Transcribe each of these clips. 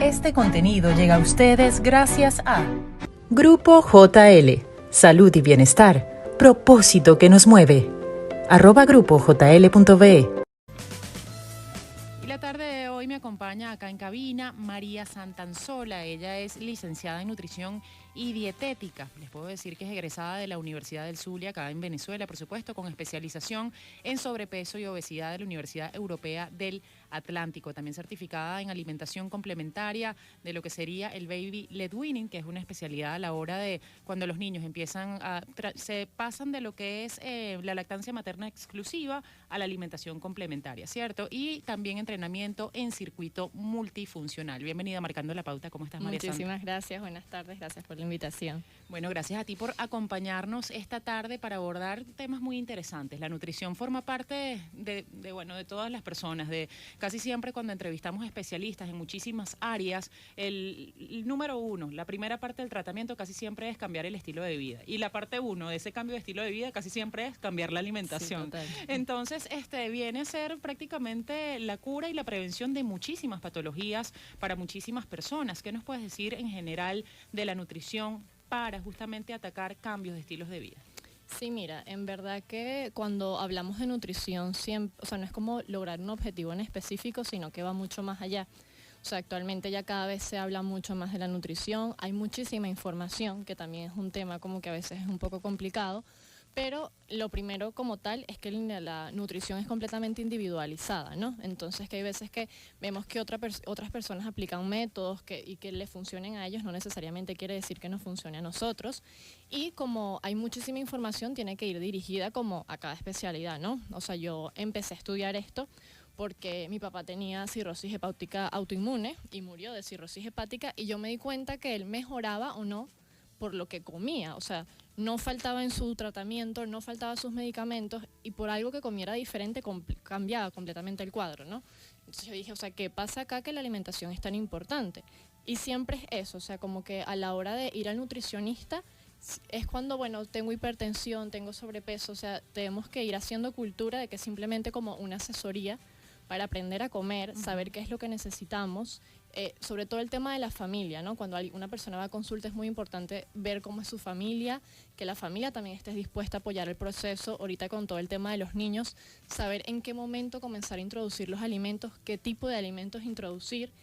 Este contenido llega a ustedes gracias a Grupo JL, Salud y Bienestar, propósito que nos mueve. @grupojl.be. Y la tarde de hoy me acompaña acá en cabina María Santansola. Ella es licenciada en nutrición y dietética. Les puedo decir que es egresada de la Universidad del Zulia, acá en Venezuela, por supuesto, con especialización en sobrepeso y obesidad de la Universidad Europea del Atlántico. También certificada en alimentación complementaria de lo que sería el Baby Led Weaning, que es una especialidad a la hora de cuando los niños empiezan se pasan de lo que es la lactancia materna exclusiva a la alimentación complementaria, ¿cierto? Y también entrenamiento en circuito multifuncional. Bienvenida a Marcando la Pauta. ¿Cómo estás, María Santa? Muchísimas gracias, buenas tardes, gracias por la invitación. Bueno, gracias a ti por acompañarnos esta tarde para abordar temas muy interesantes. La nutrición forma parte de todas las personas, de casi siempre cuando entrevistamos especialistas en muchísimas áreas, el número uno, la primera parte del tratamiento casi siempre es cambiar el estilo de vida. Y la parte uno de ese cambio de estilo de vida casi siempre es cambiar la alimentación. Sí, entonces, viene a ser prácticamente la cura y la prevención de muchísimas patologías para muchísimas personas. ¿Qué nos puedes decir en general de la nutrición para justamente atacar cambios de estilos de vida? Sí, mira, en verdad que cuando hablamos de nutrición, siempre, o sea, no es como lograr un objetivo en específico, sino que va mucho más allá. O sea, actualmente ya cada vez se habla mucho más de la nutrición, hay muchísima información, que también es un tema como que a veces es un poco complicado, pero lo primero como tal es que la nutrición es completamente individualizada, ¿no? Entonces que hay veces que vemos que otras personas aplican métodos y que le funcionen a ellos, no necesariamente quiere decir que nos funcione a nosotros. Y como hay muchísima información, tiene que ir dirigida como a cada especialidad, ¿no? O sea, yo empecé a estudiar esto porque mi papá tenía cirrosis hepática autoinmune y murió de cirrosis hepática, y yo me di cuenta que él mejoraba o no por lo que comía, o sea, no faltaba en su tratamiento, no faltaba sus medicamentos, y por algo que comiera diferente cambiaba completamente el cuadro, ¿no? Entonces yo dije, o sea, ¿qué pasa acá que la alimentación es tan importante? Y siempre es eso, o sea, como que a la hora de ir al nutricionista es cuando, bueno, tengo hipertensión, tengo sobrepeso, o sea, tenemos que ir haciendo cultura de que simplemente como una asesoría para aprender a comer, saber qué es lo que necesitamos, sobre todo el tema de la familia, ¿no? Cuando una persona va a consulta es muy importante ver cómo es su familia, que la familia también esté dispuesta a apoyar el proceso. Ahorita con todo el tema de los niños, saber en qué momento comenzar a introducir los alimentos, qué tipo de alimentos introducir,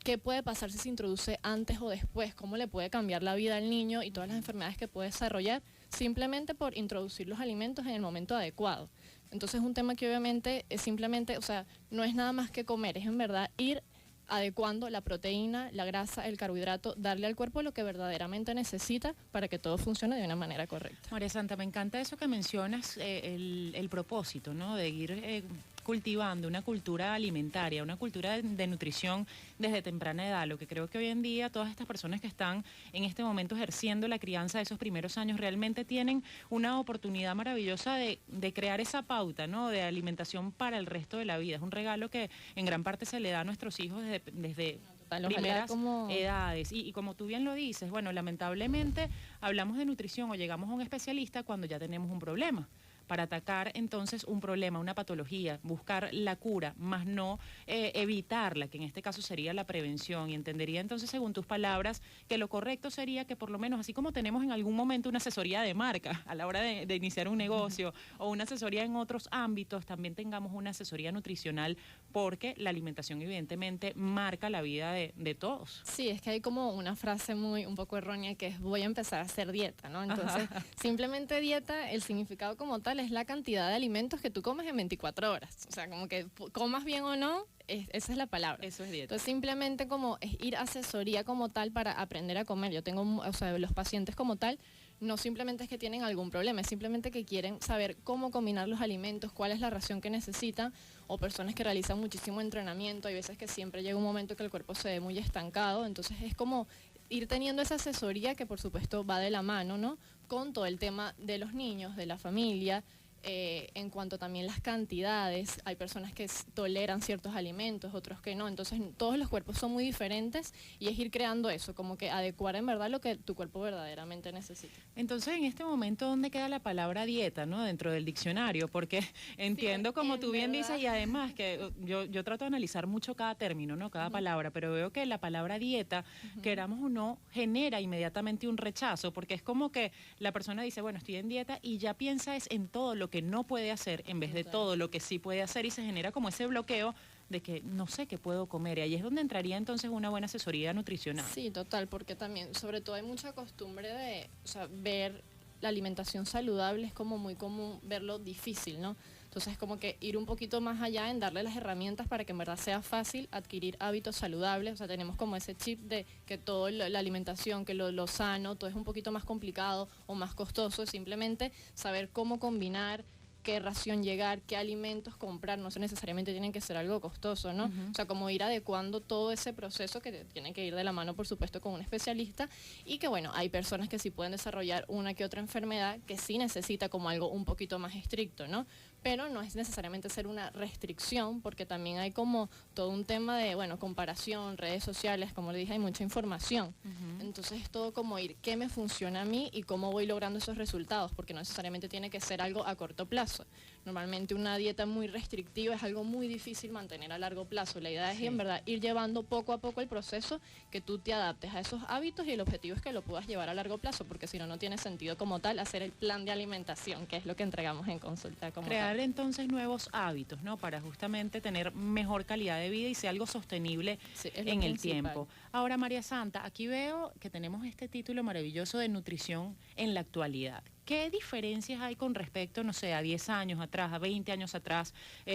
qué puede pasar si se introduce antes o después, cómo le puede cambiar la vida al niño y todas las enfermedades que puede desarrollar simplemente por introducir los alimentos en el momento adecuado. Entonces es un tema que obviamente es simplemente, o sea, no es nada más que comer, es en verdad ir adecuando la proteína, la grasa, el carbohidrato, darle al cuerpo lo que verdaderamente necesita para que todo funcione de una manera correcta. María Santa, me encanta eso que mencionas, el propósito, ¿no? De ir cultivando una cultura alimentaria, una cultura de nutrición desde temprana edad. Lo que creo que hoy en día todas estas personas que están en este momento ejerciendo la crianza de esos primeros años realmente tienen una oportunidad maravillosa de crear esa pauta, ¿no? De alimentación para el resto de la vida. Es un regalo que en gran parte se le da a nuestros hijos desde primeras edades. Y como tú bien lo dices, bueno, lamentablemente hablamos de nutrición o llegamos a un especialista cuando ya tenemos un problema, para atacar entonces un problema, una patología, buscar la cura, más no evitarla, que en este caso sería la prevención. Y entendería entonces, según tus palabras, que lo correcto sería que por lo menos, así como tenemos en algún momento una asesoría de marca a la hora de iniciar un negocio o una asesoría en otros ámbitos, también tengamos una asesoría nutricional, porque la alimentación evidentemente marca la vida de todos. Sí, es que hay como una frase un poco errónea que es: voy a empezar a hacer dieta, ¿no? Entonces, simplemente dieta, el significado como tal es la cantidad de alimentos que tú comes en 24 horas. O sea, como que comas bien o no, esa es la palabra. Eso es dieta. Entonces, simplemente como es ir a asesoría como tal para aprender a comer. Yo tengo, o sea, los pacientes como tal, no simplemente es que tienen algún problema, es simplemente que quieren saber cómo combinar los alimentos, cuál es la ración que necesitan, o personas que realizan muchísimo entrenamiento. Hay veces que siempre llega un momento que el cuerpo se ve muy estancado, entonces es como ir teniendo esa asesoría que por supuesto va de la mano, ¿no? Con todo el tema de los niños, de la familia, En cuanto también las cantidades, hay personas que toleran ciertos alimentos, otros que no, entonces todos los cuerpos son muy diferentes y es ir creando eso, como que adecuar en verdad lo que tu cuerpo verdaderamente necesita. Entonces, en este momento, ¿dónde queda la palabra dieta, no? Dentro del diccionario, porque entiendo, como tú bien dices, y además que yo trato de analizar mucho cada término, ¿no? Cada palabra, pero veo que la palabra dieta, queramos o no, genera inmediatamente un rechazo, porque es como que la persona dice, bueno, estoy en dieta y ya piensa es en todo lo que no puede hacer en vez de todo lo que sí puede hacer, y se genera como ese bloqueo de que no sé qué puedo comer, y ahí es donde entraría entonces una buena asesoría nutricional. Sí, total, porque también, sobre todo hay mucha costumbre de, o sea, ver la alimentación saludable es como muy común verlo difícil, ¿no? Entonces como que ir un poquito más allá en darle las herramientas para que en verdad sea fácil adquirir hábitos saludables. O sea, tenemos como ese chip de que todo la alimentación, que lo sano, todo es un poquito más complicado o más costoso. Es simplemente saber cómo combinar, qué ración llegar, qué alimentos comprar, no necesariamente tienen que ser algo costoso, ¿no? O sea, como ir adecuando todo ese proceso que tiene que ir de la mano, por supuesto, con un especialista, y que, bueno, hay personas que sí pueden desarrollar una que otra enfermedad que sí necesita como algo un poquito más estricto, ¿no? Pero no es necesariamente ser una restricción, porque también hay como todo un tema de, bueno, comparación, redes sociales, como le dije, hay mucha información. Entonces es todo como ir, ¿qué me funciona a mí y cómo voy logrando esos resultados? Porque no necesariamente tiene que ser algo a corto plazo. Normalmente una dieta muy restrictiva es algo muy difícil mantener a largo plazo. La idea es, en verdad, ir llevando poco a poco el proceso, que tú te adaptes a esos hábitos, y el objetivo es que lo puedas llevar a largo plazo, porque si no, no tiene sentido como tal hacer el plan de alimentación, que es lo que entregamos en consulta como Crear tal. entonces nuevos hábitos, ¿no? Para justamente tener mejor calidad de vida y ser algo sostenible Sí, es lo en el principal. tiempo. Ahora, María Santa, aquí veo que tenemos este título maravilloso de nutrición en la actualidad. ¿Qué diferencias hay con respecto, no sé, a 10 años atrás, a 20 años atrás?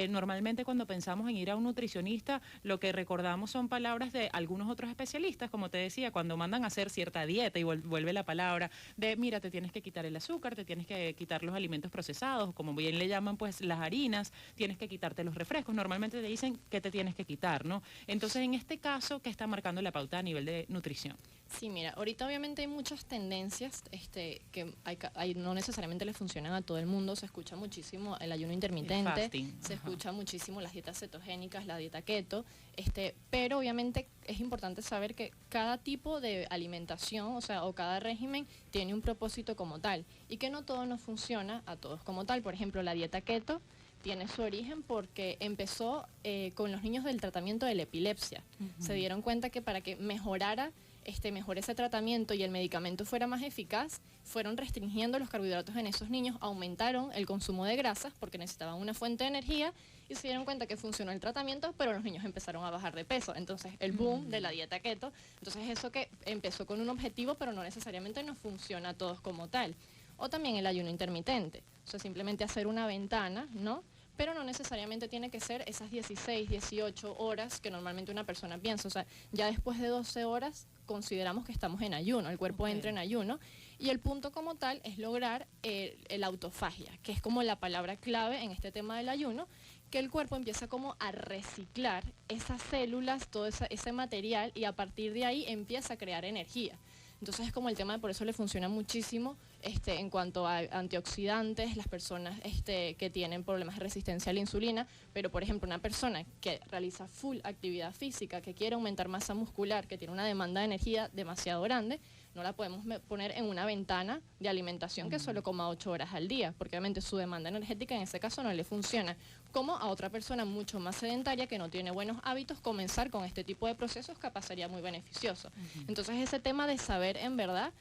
Normalmente cuando pensamos en ir a un nutricionista, lo que recordamos son palabras de algunos otros especialistas, como te decía, cuando mandan a hacer cierta dieta, y vuelve la palabra de, mira, te tienes que quitar el azúcar, te tienes que quitar los alimentos procesados, como bien le llaman, pues las harinas, tienes que quitarte los refrescos. Normalmente te dicen que te tienes que quitar, ¿no? Entonces, en este caso, ¿qué está marcando la pauta a nivel de nutrición? Sí, mira, ahorita obviamente hay muchas tendencias que no necesariamente le funcionan a todo el mundo. Se escucha muchísimo el ayuno intermitente, fasting, se ajá. escucha muchísimo las dietas cetogénicas, la dieta keto, pero obviamente es importante saber que cada tipo de alimentación, o sea, o cada régimen tiene un propósito como tal, y que no todo nos funciona a todos como tal. Por ejemplo, la dieta keto tiene su origen porque empezó con los niños del tratamiento de la epilepsia. Se dieron cuenta que para que mejorara mejor ese tratamiento y el medicamento fuera más eficaz, fueron restringiendo los carbohidratos en esos niños, aumentaron el consumo de grasas porque necesitaban una fuente de energía, y se dieron cuenta que funcionó el tratamiento, pero los niños empezaron a bajar de peso. Entonces, el boom de la dieta keto, entonces eso que empezó con un objetivo, pero no necesariamente nos funciona a todos como tal. O también el ayuno intermitente, o sea, simplemente hacer una ventana, ¿no? Pero no necesariamente tiene que ser esas 16, 18 horas que normalmente una persona piensa. O sea, ya después de 12 horas consideramos que estamos en ayuno, el cuerpo entra en ayuno, y el punto como tal es lograr el autofagia, que es como la palabra clave en este tema del ayuno, que el cuerpo empieza como a reciclar esas células, todo ese material, y a partir de ahí empieza a crear energía. Entonces es como el tema, por eso le funciona muchísimo en cuanto a antioxidantes, las personas que tienen problemas de resistencia a la insulina, pero por ejemplo una persona que realiza full actividad física, que quiere aumentar masa muscular, que tiene una demanda de energía demasiado grande, no la podemos poner en una ventana de alimentación que solo coma 8 horas al día, porque obviamente su demanda energética en ese caso no le funciona. Como a otra persona mucho más sedentaria que no tiene buenos hábitos, comenzar con este tipo de procesos capaz sería muy beneficioso. Entonces ese tema de saber en verdad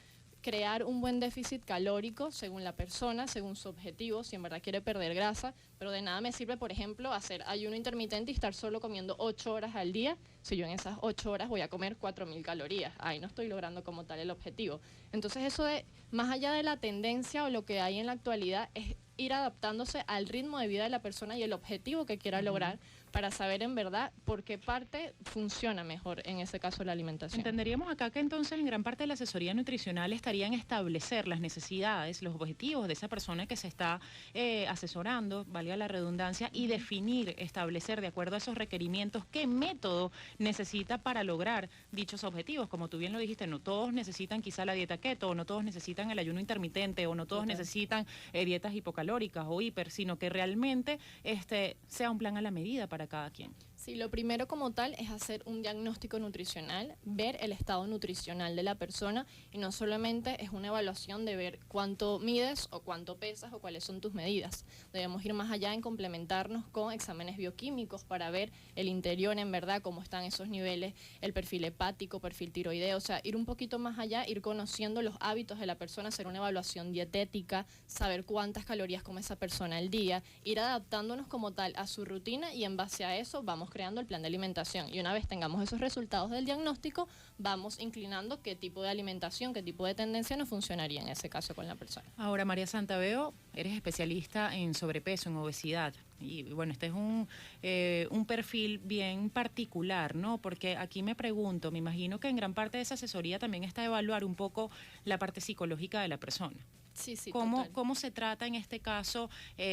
crear un buen déficit calórico según la persona, según su objetivo, si en verdad quiere perder grasa, pero de nada me sirve, por ejemplo, hacer ayuno intermitente y estar solo comiendo 8 horas al día, si yo en esas 8 horas voy a comer 4.000 calorías. Ahí no estoy logrando como tal el objetivo. Entonces eso de, más allá de la tendencia o lo que hay en la actualidad, es ir adaptándose al ritmo de vida de la persona y el objetivo que quiera lograr, para saber en verdad por qué parte funciona mejor, en ese caso, la alimentación. Entenderíamos acá que entonces en gran parte de la asesoría nutricional estaría en establecer las necesidades, los objetivos de esa persona que se está asesorando, valga la redundancia, y definir, establecer de acuerdo a esos requerimientos qué método necesita para lograr dichos objetivos. Como tú bien lo dijiste, no todos necesitan quizá la dieta keto, o no todos necesitan el ayuno intermitente, o no todos necesitan dietas hipocalóricas o hiper, sino que realmente sea un plan a la medida para cada quien. Sí, lo primero como tal es hacer un diagnóstico nutricional, ver el estado nutricional de la persona, y no solamente es una evaluación de ver cuánto mides o cuánto pesas o cuáles son tus medidas. Debemos ir más allá en complementarnos con exámenes bioquímicos para ver el interior en verdad, cómo están esos niveles, el perfil hepático, perfil tiroideo, o sea, ir un poquito más allá, ir conociendo los hábitos de la persona, hacer una evaluación dietética, saber cuántas calorías come esa persona al día, ir adaptándonos como tal a su rutina, y en base a eso vamos creando el plan de alimentación, y una vez tengamos esos resultados del diagnóstico, vamos inclinando qué tipo de alimentación, qué tipo de tendencia nos funcionaría en ese caso con la persona. Ahora, María Santa, veo, eres especialista en sobrepeso, en obesidad, y bueno, este es un perfil bien particular, ¿no? Porque aquí me pregunto, me imagino que en gran parte de esa asesoría también está evaluar un poco la parte psicológica de la persona. Sí, sí, ¿Cómo se trata en este caso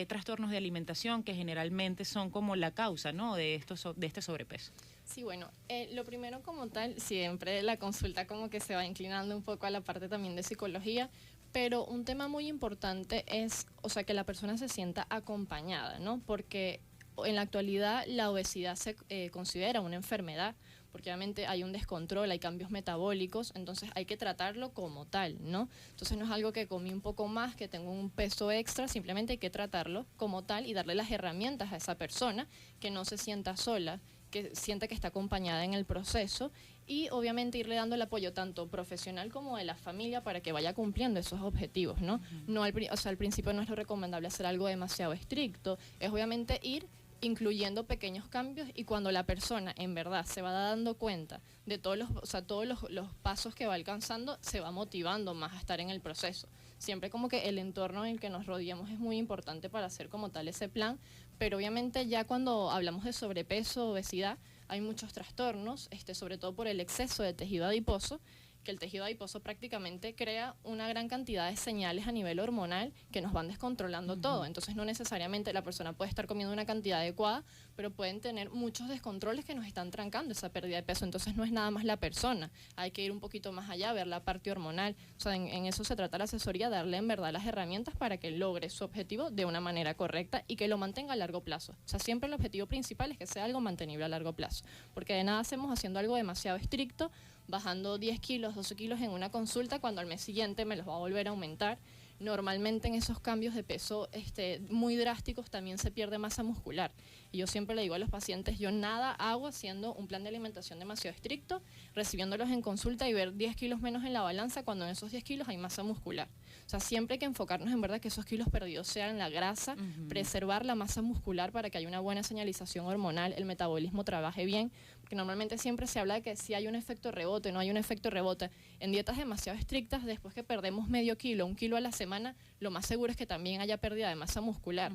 trastornos de alimentación que generalmente son como la causa, ¿no?, de este sobrepeso? Sí, bueno, lo primero como tal, siempre la consulta como que se va inclinando un poco a la parte también de psicología, pero un tema muy importante es, o sea, que la persona se sienta acompañada, ¿no? Porque en la actualidad la obesidad se considera una enfermedad, porque obviamente hay un descontrol, hay cambios metabólicos, entonces hay que tratarlo como tal, ¿no? Entonces no es algo que comí un poco más, que tengo un peso extra, simplemente hay que tratarlo como tal y darle las herramientas a esa persona, que no se sienta sola, que sienta que está acompañada en el proceso, y obviamente irle dando el apoyo tanto profesional como de la familia para que vaya cumpliendo esos objetivos, ¿no? No al principio no es lo recomendable hacer algo demasiado estricto, es obviamente ir incluyendo pequeños cambios, y cuando la persona en verdad se va dando cuenta de todos los pasos que va alcanzando, se va motivando más a estar en el proceso. Siempre como que el entorno en el que nos rodeamos es muy importante para hacer como tal ese plan, pero obviamente ya cuando hablamos de sobrepeso, obesidad, hay muchos trastornos, sobre todo por el exceso de tejido adiposo, que el tejido adiposo prácticamente crea una gran cantidad de señales a nivel hormonal que nos van descontrolando todo. Entonces no necesariamente la persona puede estar comiendo una cantidad adecuada, pero pueden tener muchos descontroles que nos están trancando esa pérdida de peso. Entonces no es nada más la persona, hay que ir un poquito más allá, ver la parte hormonal. O sea, en eso se trata la asesoría, darle en verdad las herramientas para que logre su objetivo de una manera correcta y que lo mantenga a largo plazo. O sea, siempre el objetivo principal es que sea algo mantenible a largo plazo, porque de nada hacemos haciendo algo demasiado estricto, bajando 10 kilos, 12 kilos en una consulta, cuando al mes siguiente me los va a volver a aumentar. Normalmente en esos cambios de peso muy drásticos también se pierde masa muscular. Y yo siempre le digo a los pacientes, yo nada hago haciendo un plan de alimentación demasiado estricto, recibiéndolos en consulta y ver 10 kilos menos en la balanza cuando en esos 10 kilos hay masa muscular. O sea, siempre hay que enfocarnos en verdad que esos kilos perdidos sean la grasa, preservar la masa muscular para que haya una buena señalización hormonal, el metabolismo trabaje bien, porque normalmente siempre se habla de que si hay un efecto rebote, no hay un efecto rebote. En dietas demasiado estrictas, después que perdemos medio kilo, 1 kilo a la semana, lo más seguro es que también haya pérdida de masa muscular.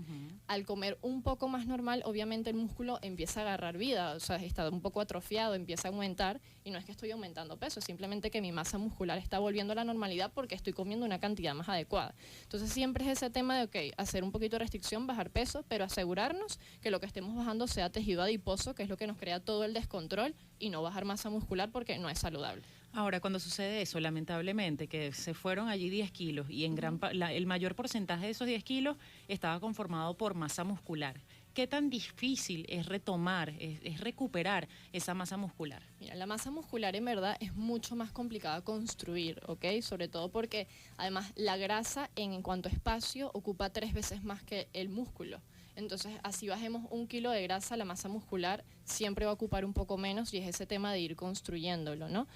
Al comer un poco más normal, obviamente el músculo empieza a agarrar vida, o sea, está un poco atrofiado, empieza a aumentar, y no es que estoy aumentando peso, es simplemente que mi masa muscular está volviendo a la normalidad porque estoy comiendo una cantidad más adecuada. Entonces siempre es ese tema de, ok, hacer un poquito de restricción, bajar peso, pero asegurarnos que lo que estemos bajando sea tejido adiposo, que es lo que nos crea todo el descontrol, y no bajar masa muscular porque no es saludable. Ahora, cuando sucede eso, lamentablemente, que se fueron allí 10 kilos y el mayor porcentaje de esos 10 kilos estaba conformado por masa muscular, ¿qué tan difícil es retomar, es recuperar esa masa muscular? Mira, la masa muscular en verdad es mucho más complicada construir, ¿ok? Sobre todo porque además la grasa en cuanto a espacio ocupa 3 veces más que el músculo. Entonces, así bajemos 1 kilo de grasa, la masa muscular siempre va a ocupar un poco menos, y es ese tema de ir construyéndolo, ¿no?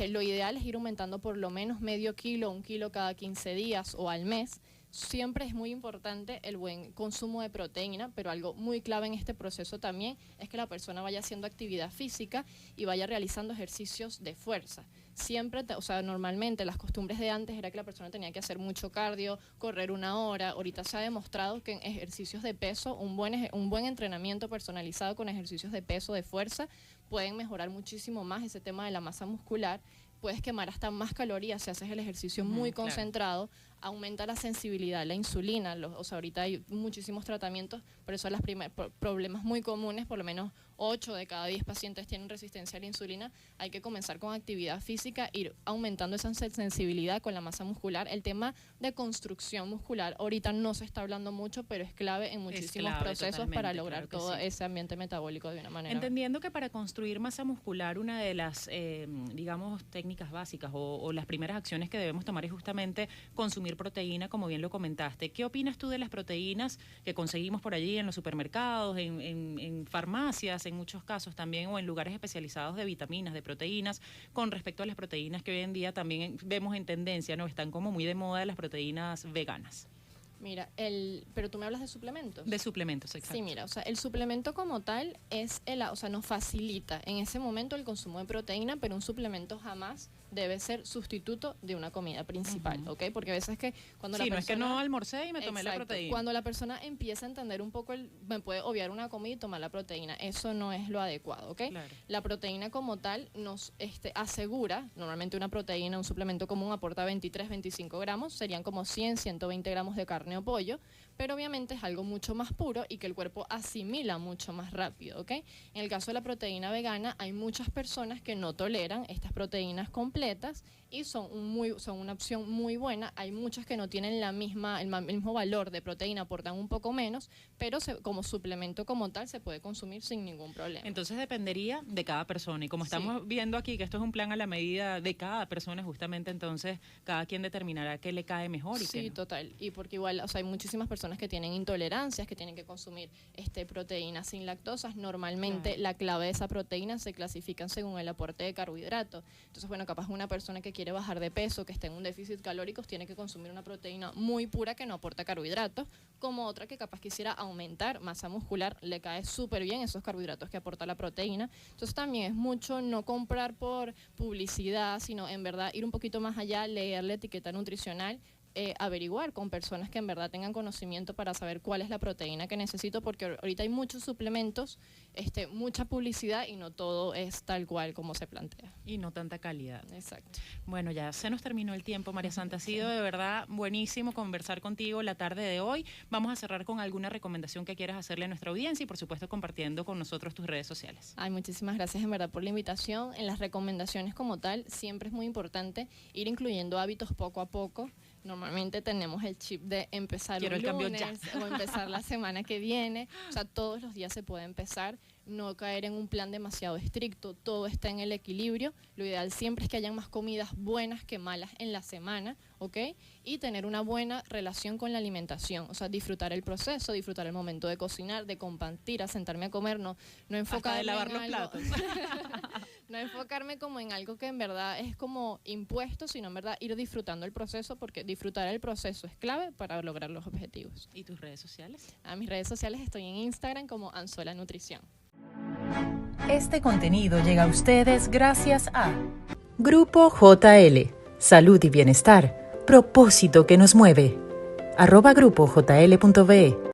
Lo ideal es ir aumentando por lo menos medio kilo, 1 kilo cada 15 días o al mes. Siempre es muy importante el buen consumo de proteína, pero algo muy clave en este proceso también es que la persona vaya haciendo actividad física y vaya realizando ejercicios de fuerza. siempre, o sea, normalmente las costumbres de antes era que la persona tenía que hacer mucho cardio, correr 1 hora. Ahorita se ha demostrado que en ejercicios de peso, un buen entrenamiento personalizado con ejercicios de peso, de fuerza, pueden mejorar muchísimo más ese tema de la masa muscular. Puedes quemar hasta más calorías si haces el ejercicio muy concentrado, aumenta la sensibilidad a la insulina. O sea, ahorita hay muchísimos tratamientos, por eso los problemas muy comunes, por lo menos 8 de cada 10 pacientes tienen resistencia a la insulina. Hay que comenzar con actividad física, ir aumentando esa sensibilidad con la masa muscular. El tema de construcción muscular ahorita no se está hablando mucho, pero es clave en muchísimos procesos para lograr todo ese ambiente metabólico de una manera. Entendiendo que para construir masa muscular, una de las, digamos, técnicas básicas o las primeras acciones que debemos tomar es justamente consumir proteína, como bien lo comentaste. ¿Qué opinas tú de las proteínas que conseguimos por allí en los supermercados, en farmacias, en muchos casos también, o en lugares especializados de vitaminas, de proteínas, con respecto a las proteínas que hoy en día también vemos en tendencia, ¿no? Están como muy de moda las proteínas veganas. Mira, pero tú me hablas de suplementos. De suplementos, exacto. Sí, mira, o sea, el suplemento como tal o sea, nos facilita en ese momento el consumo de proteína, pero un suplemento jamás debe ser sustituto de una comida principal, ¿ok? Porque a veces que cuando la persona... no es que no almorcé y me tomé la proteína. Cuando la persona empieza a entender un poco, me puede obviar una comida y tomar la proteína. Eso no es lo adecuado, ¿ok? Claro. La proteína como tal nos asegura, normalmente una proteína, un suplemento común aporta 23, 25 gramos, serían como 100, 120 gramos de carne o pollo, pero obviamente es algo mucho más puro y que el cuerpo asimila mucho más rápido, ¿ok? En el caso de la proteína vegana, hay muchas personas que no toleran estas proteínas completas y son una opción muy buena. Hay muchas que no tienen el mismo valor de proteína, aportan un poco menos, pero como suplemento como tal se puede consumir sin ningún problema. Entonces dependería de cada persona, y como estamos viendo aquí que esto es un plan a la medida de cada persona, justamente, entonces cada quien determinará qué le cae mejor y qué no. Sí, total, y porque igual, o sea, hay muchísimas personas que tienen intolerancias, que tienen que consumir proteínas sin lactosas. Normalmente la clave de esa proteína se clasifican según el aporte de carbohidratos. Entonces, bueno, capaz una persona que quiere bajar de peso, que esté en un déficit calórico, tiene que consumir una proteína muy pura que no aporta carbohidratos, como otra que capaz quisiera aumentar masa muscular, le cae súper bien esos carbohidratos que aporta la proteína. Entonces también es mucho no comprar por publicidad, sino en verdad ir un poquito más allá, leer la etiqueta nutricional, averiguar con personas que en verdad tengan conocimiento para saber cuál es la proteína que necesito, porque ahorita hay muchos suplementos, mucha publicidad y no todo es tal cual como se plantea. Y no tanta calidad. Exacto. Bueno, ya se nos terminó el tiempo, María Santa. Ha sido de verdad buenísimo conversar contigo la tarde de hoy. Vamos a cerrar con alguna recomendación que quieras hacerle a nuestra audiencia y, por supuesto, compartiendo con nosotros tus redes sociales. Ay, muchísimas gracias en verdad por la invitación. En las recomendaciones como tal, siempre es muy importante ir incluyendo hábitos poco a poco. Normalmente tenemos el chip de empezar un lunes o empezar la semana que viene. O sea, todos los días se puede empezar, no caer en un plan demasiado estricto, todo está en el equilibrio. Lo ideal siempre es que hayan más comidas buenas que malas en la semana, ¿ok? Y tener una buena relación con la alimentación, o sea, disfrutar el proceso, disfrutar el momento de cocinar, de compartir, a sentarme a comer, no enfocarme de lavar los platos. No enfocarme como en algo que en verdad es como impuesto, sino en verdad ir disfrutando el proceso, porque disfrutar el proceso es clave para lograr los objetivos. ¿Y tus redes sociales? A mis redes sociales estoy en Instagram como Anzuela Nutrición. Este contenido llega a ustedes gracias a Grupo JL, Salud y Bienestar, propósito que nos mueve. @grupojl.be